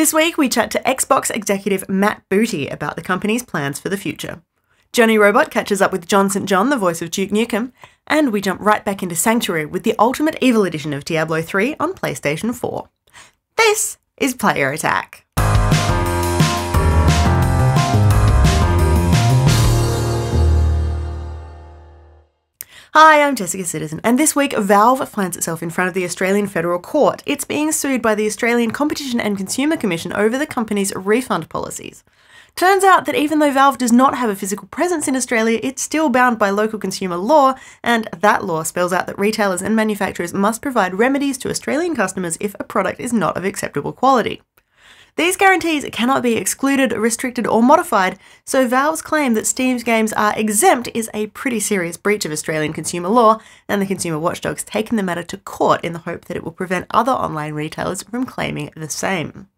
This week we chat to Xbox executive Matt Booty about the company's plans for the future. Jonny Robot catches up with Jon St, the voice of Duke Nukem, and we jump right back into Sanctuary with the Ultimate Evil Edition of Diablo III on PlayStation 4. This is Player Attack. Hi, I'm Jessica Citizen, and this week Valve finds itself in front of the Australian Federal Court. It's being sued by the Australian Competition and Consumer Commission over the company's refund policies. Turns out that even though Valve does not have a physical presence in Australia, it's still bound by local consumer law, and that law spells out that retailers and manufacturers must provide remedies to Australian customers if a product is not of acceptable quality. These guarantees cannot be excluded, restricted, or modified, so Valve's claim that Steam's games are exempt is a pretty serious breach of Australian consumer law, and the consumer watchdog's taken the matter to court in the hope that it will prevent other online retailers from claiming the same.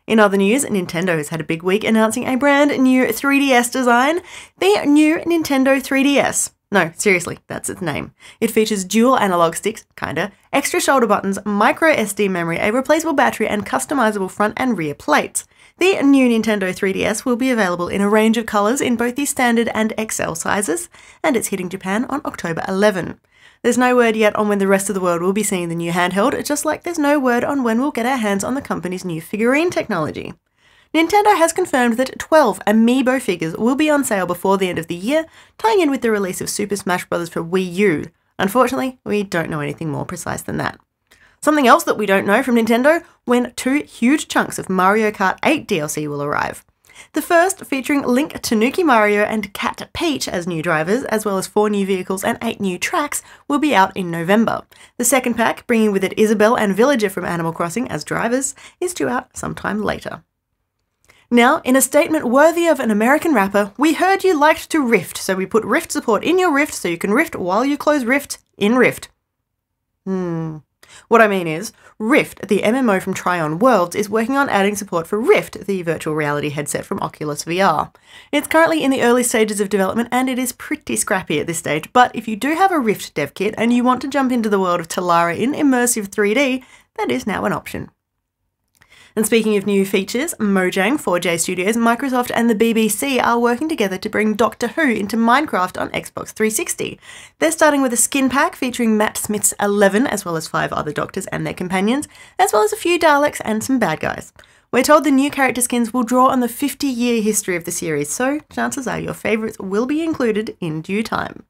In other news, Nintendo has had a big week announcing a brand new 3DS design, the new Nintendo 3DS. No, seriously, that's its name. It features dual analog sticks, kinda, extra shoulder buttons, micro SD memory, a replaceable battery, and customizable front and rear plates. The new Nintendo 3DS will be available in a range of colours in both the standard and XL sizes, and it's hitting Japan on October 11. There's no word yet on when the rest of the world will be seeing the new handheld, just like there's no word on when we'll get our hands on the company's new figurine technology. Nintendo has confirmed that 12 Amiibo figures will be on sale before the end of the year, tying in with the release of Super Smash Bros. For Wii U. Unfortunately, we don't know anything more precise than that. Something else that we don't know from Nintendo, when 2 huge chunks of Mario Kart 8 DLC will arrive. The first featuring Link, Tanuki Mario, and Cat Peach as new drivers, as well as 4 new vehicles and 8 new tracks, will be out in November. The second pack, bringing with it Isabelle and Villager from Animal Crossing as drivers, is due out sometime later. Now, in a statement worthy of an American rapper, we heard you liked to Rift, so we put Rift support in your Rift so you can Rift while you close Rift in Rift. What I mean is, Rift, the MMO from Tryon Worlds, is working on adding support for Rift, the virtual reality headset from Oculus VR. It's currently in the early stages of development and it is pretty scrappy at this stage, but if you do have a Rift dev kit and you want to jump into the world of Talara in immersive 3D, that is now an option. And speaking of new features, Mojang, 4J Studios, Microsoft and the BBC are working together to bring Doctor Who into Minecraft on Xbox 360. They're starting with a skin pack featuring Matt Smith's 11, as well as 5 other Doctors and their companions, as well as a few Daleks and some bad guys. We're told the new character skins will draw on the 50-year history of the series, so chances are your favourites will be included in due time.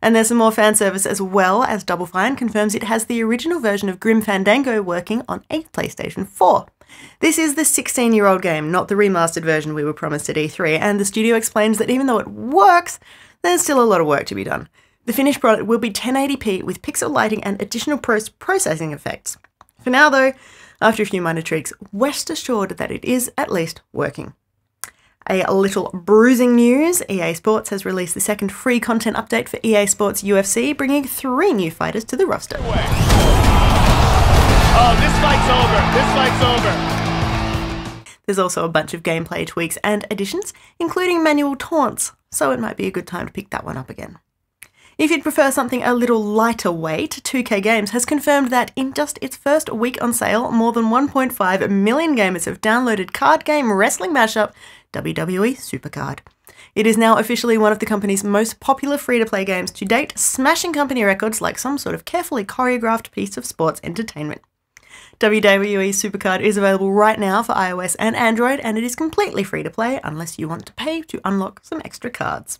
And there's some more fan service as well, as Double Fine confirms it has the original version of Grim Fandango working on a PlayStation 4. This is the 16-year-old game, not the remastered version we were promised at E3, and the studio explains that even though it works, there's still a lot of work to be done. The finished product will be 1080p with pixel lighting and additional post-processing effects. For now though, after a few minor tweaks, rest assured that it is at least working. A little bruising news, EA Sports has released the second free content update for EA Sports UFC, bringing 3 new fighters to the roster. Oh, this fight's over! There's also a bunch of gameplay tweaks and additions, including manual taunts, so it might be a good time to pick that one up again. If you'd prefer something a little lighter weight, 2K Games has confirmed that in just its first week on sale, more than 1.5 million gamers have downloaded card game wrestling mashup WWE Supercard. It is now officially one of the company's most popular free-to-play games to date, smashing company records like some sort of carefully choreographed piece of sports entertainment. WWE Supercard is available right now for iOS and Android, and it is completely free to play unless you want to pay to unlock some extra cards.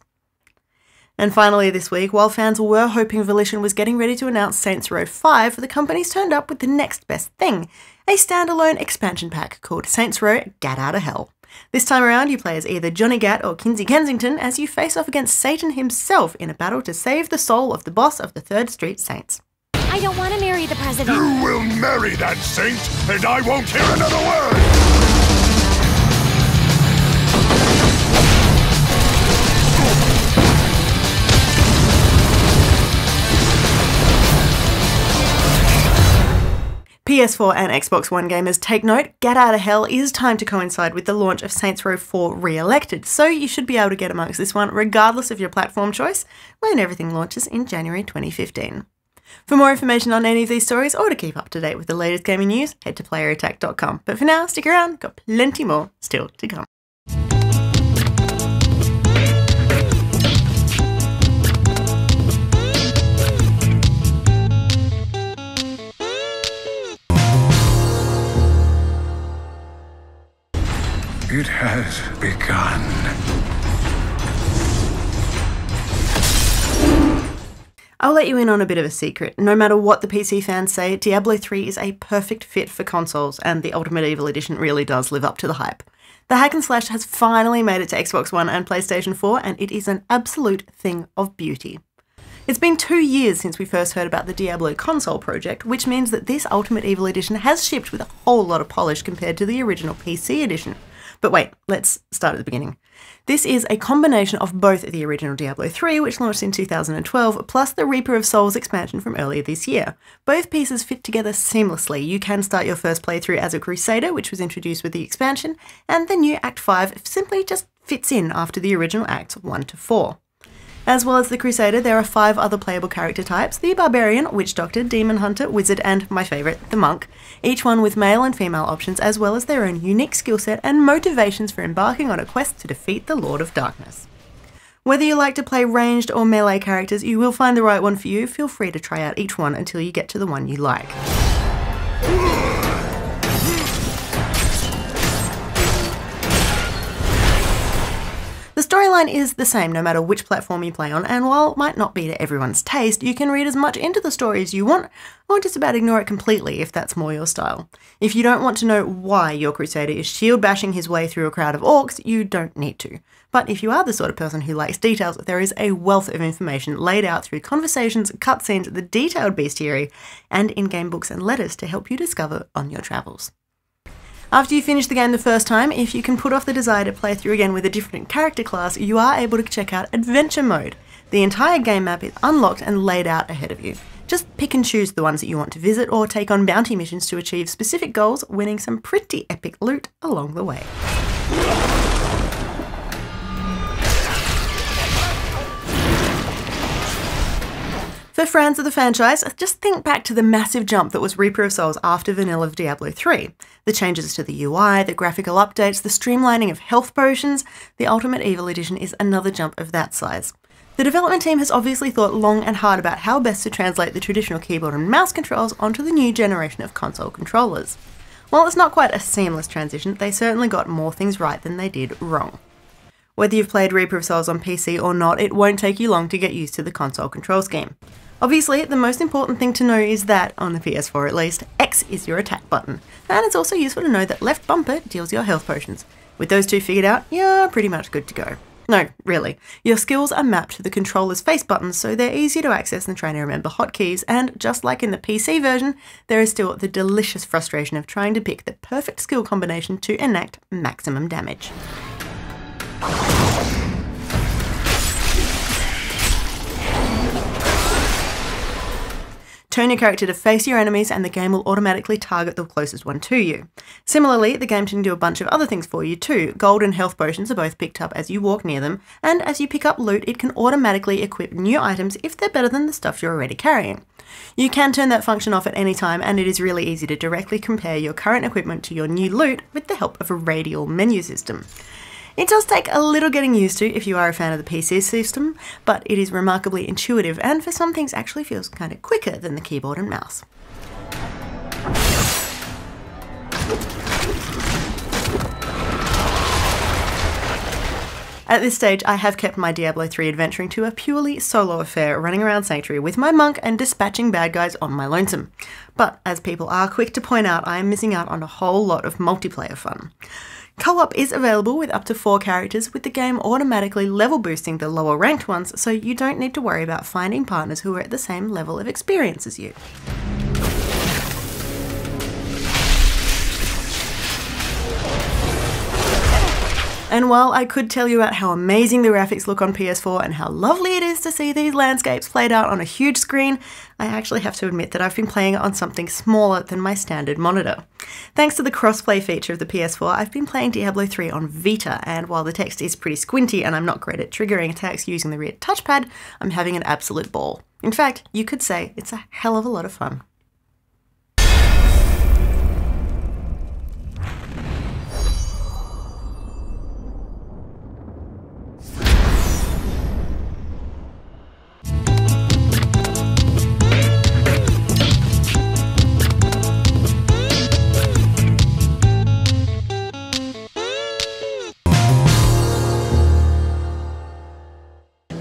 And finally this week, while fans were hoping Volition was getting ready to announce Saints Row 5, the company's turned up with the next best thing, a standalone expansion pack called Saints Row Gat Outta Hell. This time around, you play as either Johnny Gat or Kinsey Kensington as you face off against Satan himself in a battle to save the soul of the boss of the 3rd Street Saints. I don't want to marry the president. You will marry that saint, and I won't hear another word! PS4 and Xbox One gamers, take note, Gat Outta Hell is timed to coincide with the launch of Saints Row 4 Re-Elected, so you should be able to get amongst this one regardless of your platform choice when everything launches in January 2015. For more information on any of these stories or to keep up to date with the latest gaming news, head to playerattack.com. But for now, stick around, got plenty more still to come. It has begun. I'll let you in on a bit of a secret. No matter what the PC fans say, Diablo 3 is a perfect fit for consoles, and the Ultimate Evil Edition really does live up to the hype. The hack and slash has finally made it to Xbox One and PlayStation 4, and it is an absolute thing of beauty. It's been 2 years since we first heard about the Diablo console project, which means that this Ultimate Evil Edition has shipped with a whole lot of polish compared to the original PC edition. But wait, let's start at the beginning. This is a combination of both the original Diablo 3, which launched in 2012, plus the Reaper of Souls expansion from earlier this year. Both pieces fit together seamlessly. You can start your first playthrough as a Crusader, which was introduced with the expansion, and the new Act 5 simply just fits in after the original Acts 1 to 4. As well as the Crusader, there are 5 other playable character types: the Barbarian, Witch Doctor, Demon Hunter, Wizard, and my favourite, the Monk, each one with male and female options, as well as their own unique skill set and motivations for embarking on a quest to defeat the Lord of Darkness. Whether you like to play ranged or melee characters, you will find the right one for you. Feel free to try out each one until you get to the one you like. The storyline is the same no matter which platform you play on, and while it might not be to everyone's taste, you can read as much into the story as you want, or just about ignore it completely if that's more your style. If you don't want to know why your Crusader is shield bashing his way through a crowd of orcs, you don't need to. But if you are the sort of person who likes details, there is a wealth of information laid out through conversations, cutscenes, the detailed bestiary, and in-game books and letters to help you discover on your travels. After you finish the game the first time, if you can put off the desire to play through again with a different character class, you are able to check out Adventure Mode. The entire game map is unlocked and laid out ahead of you. Just pick and choose the ones that you want to visit or take on bounty missions to achieve specific goals, winning some pretty epic loot along the way. For fans of the franchise, just think back to the massive jump that was Reaper of Souls after vanilla of Diablo 3. The changes to the UI, the graphical updates, the streamlining of health potions, the Ultimate Evil Edition is another jump of that size. The development team has obviously thought long and hard about how best to translate the traditional keyboard and mouse controls onto the new generation of console controllers. While it's not quite a seamless transition, they certainly got more things right than they did wrong. Whether you've played Reaper of Souls on PC or not, it won't take you long to get used to the console control scheme. Obviously, the most important thing to know is that, on the PS4 at least, X is your attack button, and it's also useful to know that left bumper deals your health potions. With those two figured out, you're pretty much good to go. No, really. Your skills are mapped to the controller's face buttons, so they're easier to access than trying to remember hotkeys, and just like in the PC version, there is still the delicious frustration of trying to pick the perfect skill combination to enact maximum damage. Turn your character to face your enemies and the game will automatically target the closest one to you. Similarly, the game can do a bunch of other things for you too. Gold and health potions are both picked up as you walk near them, and as you pick up loot, it can automatically equip new items if they're better than the stuff you're already carrying. You can turn that function off at any time, and it is really easy to directly compare your current equipment to your new loot with the help of a radial menu system. It does take a little getting used to if you are a fan of the PC system, but it is remarkably intuitive and for some things actually feels kind of quicker than the keyboard and mouse. At this stage, I have kept my Diablo 3 adventuring to a purely solo affair, running around Sanctuary with my monk and dispatching bad guys on my lonesome. But as people are quick to point out, I am missing out on a whole lot of multiplayer fun. Co-op is available with up to 4 characters, with the game automatically level boosting the lower ranked ones, so you don't need to worry about finding partners who are at the same level of experience as you. And while I could tell you about how amazing the graphics look on PS4 and how lovely it is to see these landscapes played out on a huge screen, I actually have to admit that I've been playing it on something smaller than my standard monitor. Thanks to the crossplay feature of the PS4, I've been playing Diablo 3 on Vita, and while the text is pretty squinty and I'm not great at triggering attacks using the rear touchpad, I'm having an absolute ball. In fact, you could say it's a hell of a lot of fun.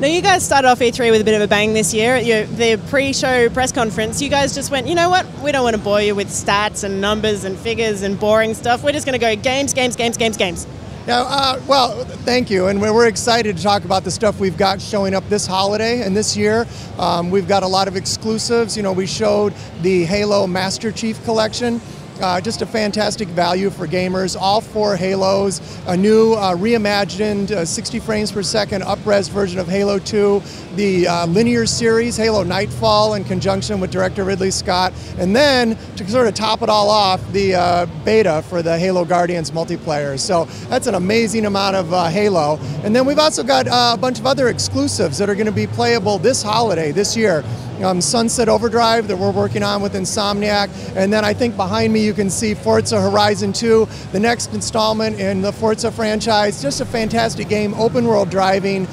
Now, you guys started off E3 with a bit of a bang this year. The pre-show press conference, you guys just went, you know what? We don't want to bore you with stats and numbers and figures and boring stuff. We're just going to go games, games, games, games, games. Yeah, well, thank you, and we're excited to talk about the stuff we've got showing up this holiday and this year. We've got a lot of exclusives. You know, we showed the Halo Master Chief Collection. Just a fantastic value for gamers. All 4 Halos, a new reimagined 60 frames per second up-res version of Halo 2, the linear series, Halo Nightfall, in conjunction with director Ridley Scott, and then, to sort of top it all off, the beta for the Halo Guardians multiplayer. So that's an amazing amount of Halo. And then we've also got a bunch of other exclusives that are going to be playable this holiday, this year. Sunset Overdrive that we're working on with Insomniac, and then I think behind me you can see Forza Horizon 2, the next installment in the Forza franchise. Just a fantastic game, open world driving.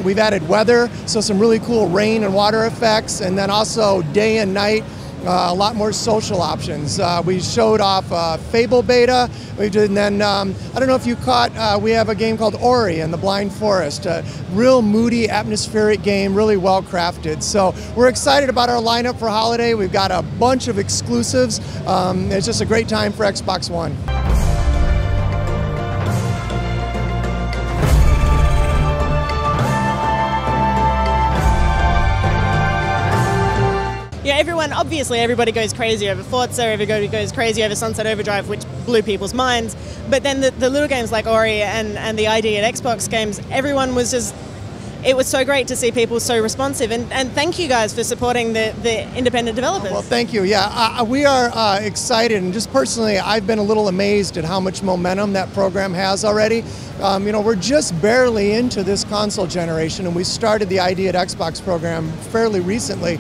We've added weather, so some really cool rain and water effects, and then also day and night. A lot more social options. We showed off Fable beta, and then I don't know if you caught, we have a game called Ori and the Blind Forest, a real moody, atmospheric game, really well crafted. So we're excited about our lineup for holiday. We've got a bunch of exclusives. It's just a great time for Xbox One. Yeah, obviously everybody goes crazy over Forza, everybody goes crazy over Sunset Overdrive, which blew people's minds. But then the little games like Ori and the ID at Xbox games, everyone was just, it was so great to see people so responsive. And thank you guys for supporting the independent developers. Well, thank you. Yeah, we are excited, and just personally, I've been a little amazed at how much momentum that program has already. You know, we're just barely into this console generation, and we started the ID at Xbox program fairly recently.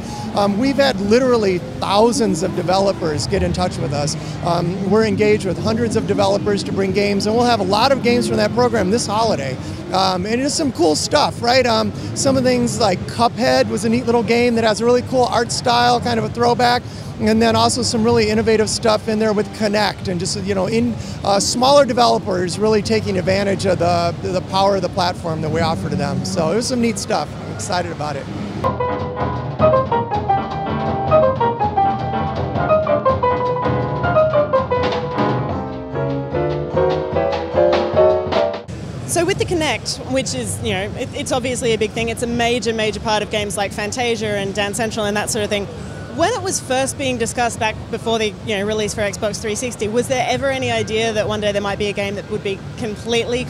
We've had literally thousands of developers get in touch with us. We're engaged with hundreds of developers to bring games, and we'll have a lot of games from that program this holiday. And it's some cool stuff, right? Some of things like Cuphead was a neat little game that has a really cool art style, kind of a throwback. And then also some really innovative stuff in there with Connect, and just, you know, in smaller developers really taking advantage of the power of the platform that we offer to them. So it was some neat stuff. I'm excited about it. So with the Connect, which is, you know, it's obviously a big thing. It's a major, major part of games like Fantasia and Dance Central and that sort of thing. When it was first being discussed back before the release for Xbox 360, was there ever any idea that one day there might be a game that would be completely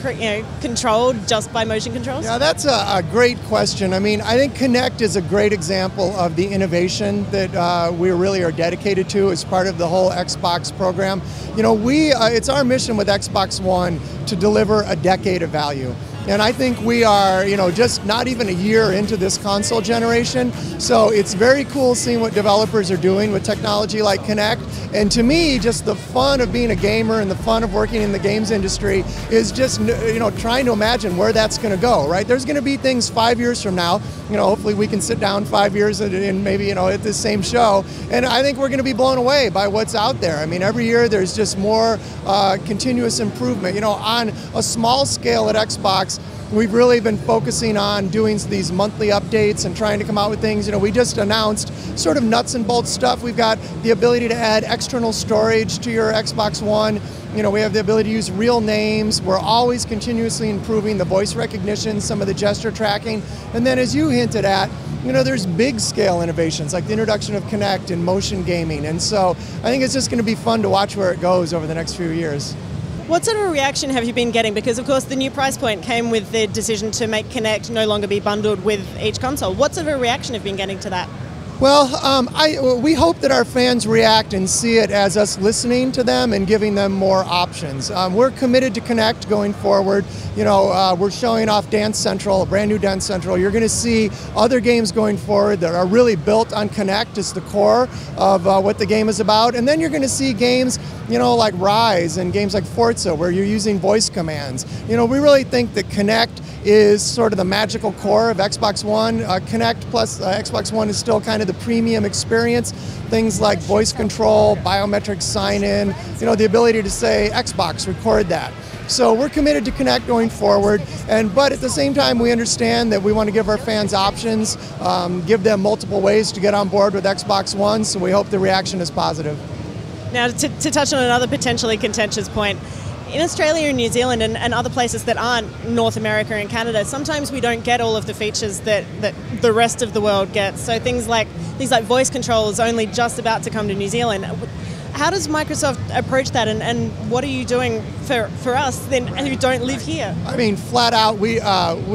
controlled just by motion controls? Yeah, that's a great question. I mean, I think Connect is a great example of the innovation that we really are dedicated to as part of the whole Xbox program. You know, it's our mission with Xbox One to deliver a decade of value. And I think we are, you know, just not even a year into this console generation. So it's very cool seeing what developers are doing with technology like Connect. And to me, just the fun of being a gamer and the fun of working in the games industry is just, you know, trying to imagine where that's going to go, right? There's going to be things 5 years from now. You know, hopefully we can sit down 5 years and maybe, you know, at this same show. And I think we're going to be blown away by what's out there. I mean, every year there's just more continuous improvement. You know, on a small scale at Xbox, we've really been focusing on doing these monthly updates and trying to come out with things. You know, we just announced sort of nuts and bolts stuff. We've got the ability to add external storage to your Xbox One. You know, we have the ability to use real names. We're always continuously improving the voice recognition, some of the gesture tracking. And then, as you hinted at, you know, there's big scale innovations like the introduction of Kinect and motion gaming. And so I think it's just going to be fun to watch where it goes over the next few years. What sort of a reaction have you been getting? Because, of course, the new price point came with the decision to make Kinect no longer be bundled with each console. What sort of a reaction have you been getting to that? Well, we hope that our fans react and see it as us listening to them and giving them more options. We're committed to Kinect going forward. You know, we're showing off Dance Central, a brand new Dance Central. You're going to see other games going forward that are really built on Kinect as the core of what the game is about. And then you're going to see games, you know, like Rise and games like Forza, where you're using voice commands. You know, we really think that Kinect is sort of the magical core of Xbox One. Kinect plus Xbox One is still kind of the premium experience. Things like voice control, biometric sign-in, you know, the ability to say, Xbox, record that. So we're committed to Kinect going forward, but at the same time we understand that we want to give our fans options, give them multiple ways to get on board with Xbox One, so we hope the reaction is positive. Now, to touch on another potentially contentious point, in Australia and New Zealand and other places that aren't North America and Canada, sometimes we don't get all of the features that the rest of the world gets. So things like voice control is only just about to come to New Zealand. How does Microsoft approach that, and what are you doing for us then who don't live here? I mean, flat out, we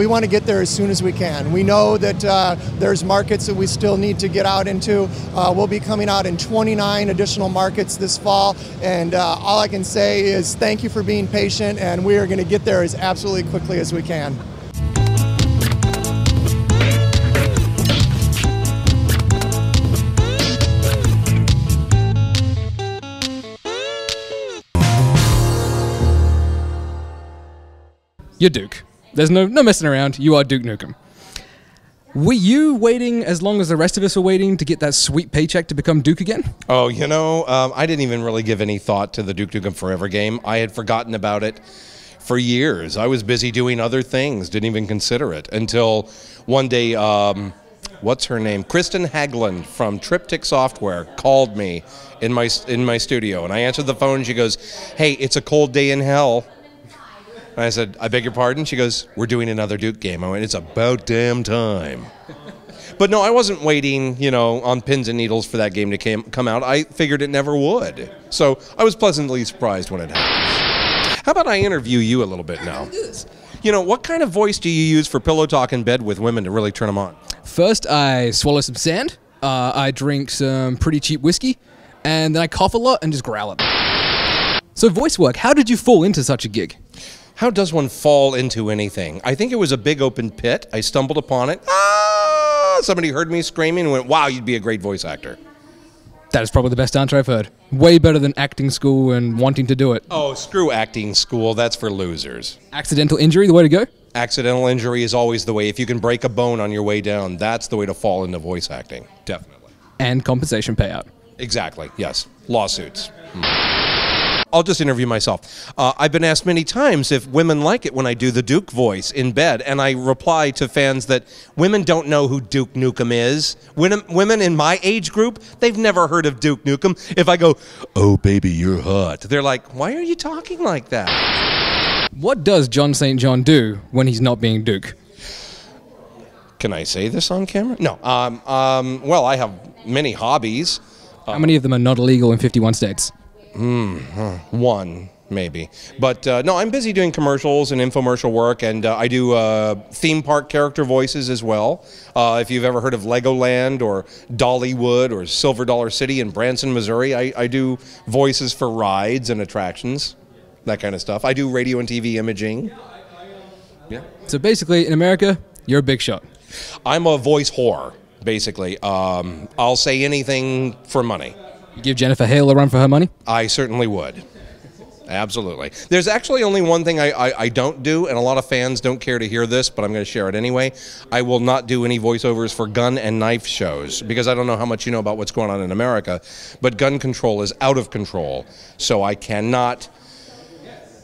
want to get there as soon as we can. We know that there's markets that we still need to get out into. We'll be coming out in 29 additional markets this fall, and all I can say is thank you for being patient, and we are going to get there as absolutely quickly as we can. You're Duke. There's no messing around. You are Duke Nukem. Were you waiting as long as the rest of us are waiting to get that sweet paycheck to become Duke again? Oh, you know, I didn't even really give any thought to the Duke Nukem Forever game. I had forgotten about it for years. I was busy doing other things, didn't even consider it, until one day, what's her name? Kristen Haglund from Triptych Software called me in my studio, and I answered the phone, and she goes, "Hey, it's a cold day in hell." And I said, "I beg your pardon?" She goes, "We're doing another Duke game." I went, "It's about damn time." But no, I wasn't waiting, you know, on pins and needles for that game to come out. I figured it never would. So I was pleasantly surprised when it happened. How about I interview you a little bit now? You know, what kind of voice do you use for pillow talk in bed with women to really turn them on? First, I swallow some sand. I drink some pretty cheap whiskey. And then I cough a lot and just growl at them. So voice work, how did you fall into such a gig? How does one fall into anything? I think it was a big open pit. I stumbled upon it. Somebody heard me screaming and went, "Wow, you'd be a great voice actor." That is probably the best answer I've heard. Way better than acting school and wanting to do it. Oh, screw acting school. That's for losers. Accidental injury, the way to go? Accidental injury is always the way. If you can break a bone on your way down, that's the way to fall into voice acting. Definitely. And compensation payout. Exactly, yes. Lawsuits. I'll just interview myself. I've been asked many times if women like it when I do the Duke voice in bed, and I reply to fans that women don't know who Duke Nukem is. Women in my age group, they've never heard of Duke Nukem. If I go, "Oh baby, you're hot," they're like, "Why are you talking like that?" What does Jon St. John do when he's not being Duke? Can I say this on camera? No. Well, I have many hobbies. How many of them are not illegal in 51 states? One, maybe. But no, I'm busy doing commercials and infomercial work, and I do theme park character voices as well. If you've ever heard of Legoland or Dollywood or Silver Dollar City in Branson, Missouri, I do voices for rides and attractions, that kind of stuff. I do radio and TV imaging. Yeah. So basically, in America, you're a big shot. I'm a voice whore, basically. I'll say anything for money. You give Jennifer Hale a run for her money? I certainly would. Absolutely. There's actually only one thing I don't do, and a lot of fans don't care to hear this, but I'm going to share it anyway. I will not do any voiceovers for gun and knife shows, because I don't know how much you know about what's going on in America, but gun control is out of control. So I cannot,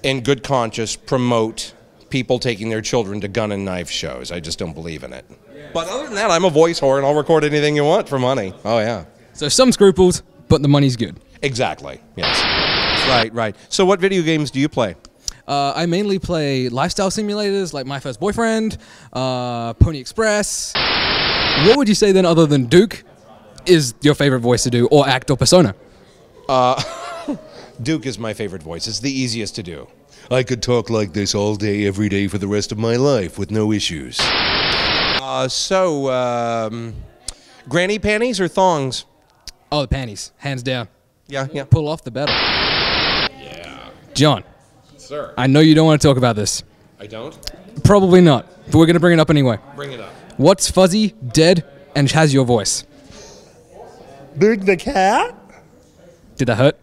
in good conscience, promote people taking their children to gun and knife shows. I just don't believe in it. But other than that, I'm a voice whore, and I'll record anything you want for money. Oh, yeah. So some scruples, but the money's good. Exactly, yes. Right. So what video games do you play? I mainly play lifestyle simulators like My First Boyfriend, Pony Express. What would you say then, other than Duke, is your favorite voice to do, or act, or persona? Duke is my favorite voice. It's the easiest to do. I could talk like this all day, every day for the rest of my life with no issues. Granny panties or thongs? Oh, the panties, hands down. Yeah. Pull off the better. Yeah. John, Sir. I know you don't want to talk about this. I don't? Probably not, but we're going to bring it up anyway. Bring it up. What's fuzzy, dead, and has your voice? Big the cat? Did that hurt?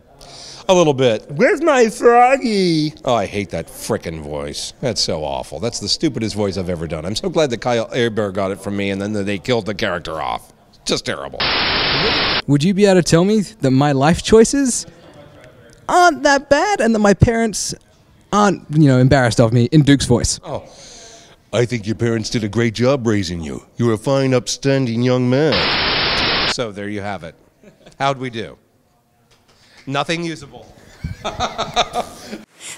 A little bit. Where's my froggy? Oh, I hate that frickin' voice. That's so awful. That's the stupidest voice I've ever done. I'm so glad that Kyle Airbear got it from me and then they killed the character off. Just terrible. Would you be able to tell me that my life choices aren't that bad and that my parents aren't, embarrassed of me in Duke's voice? Oh, I think your parents did a great job raising you. You're a fine, upstanding young man. So there you have it. How'd we do? Nothing usable.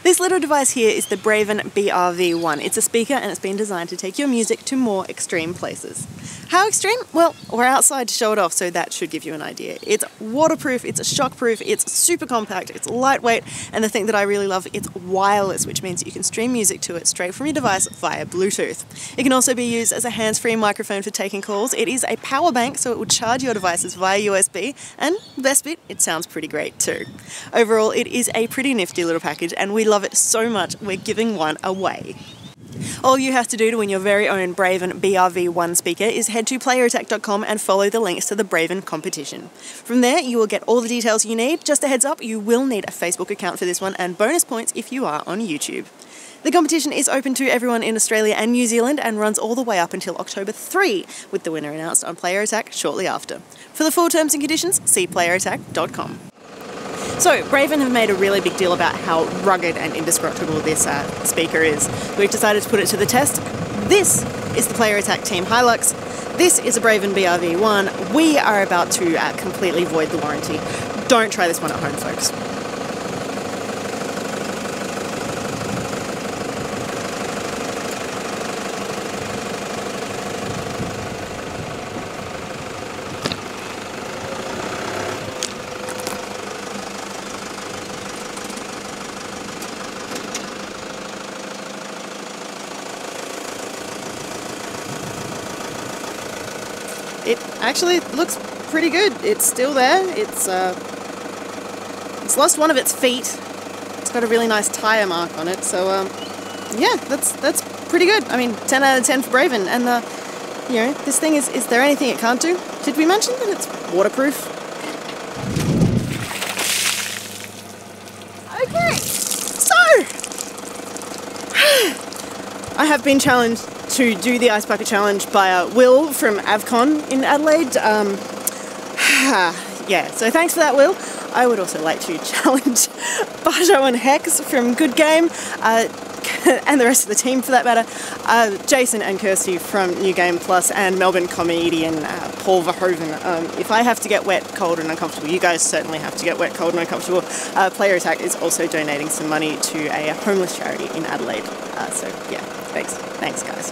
This little device here is the Braven BRV1. It's a speaker and it's been designed to take your music to more extreme places. How extreme? Well, we're outside to show it off, so that should give you an idea. It's waterproof, it's shockproof, it's super compact, it's lightweight, and the thing that I really love, it's wireless, which means you can stream music to it straight from your device via Bluetooth. It can also be used as a hands-free microphone for taking calls. It is a power bank, so it will charge your devices via USB, and best bit, it sounds pretty great too. Overall, it is a pretty nifty little package, and we love it so much, we're giving one away. All you have to do to win your very own Braven BRV1 speaker is head to playerattack.com and follow the links to the Braven competition. From there, you will get all the details you need. Just a heads up, you will need a Facebook account for this one and bonus points if you are on YouTube. The competition is open to everyone in Australia and New Zealand and runs all the way up until October 3, with the winner announced on Player Attack shortly after. For the full terms and conditions, see playerattack.com. So, Braven have made a really big deal about how rugged and indestructible this speaker is. We've decided to put it to the test. This is the Player Attack Team Hilux. This is a Braven BRV1. We are about to completely void the warranty. Don't try this one at home, folks. It actually looks pretty good. It's still there. It's lost one of its feet. It's got a really nice tire mark on it. So yeah, that's pretty good. I mean, 10 out of 10 for Braven. And this thing is there anything it can't do? Did we mention that it's waterproof? Okay, so I have been challenged to do the Ice Bucket Challenge by Will from Avcon in Adelaide. Yeah, so thanks for that, Will. I would also like to challenge Bajo and Hex from Good Game, and the rest of the team for that matter, Jason and Kirsty from New Game Plus, and Melbourne comedian Paul Verhoeven. If I have to get wet, cold and uncomfortable, you guys certainly have to get wet, cold and uncomfortable. Player Attack is also donating some money to a homeless charity in Adelaide. So yeah, thanks guys.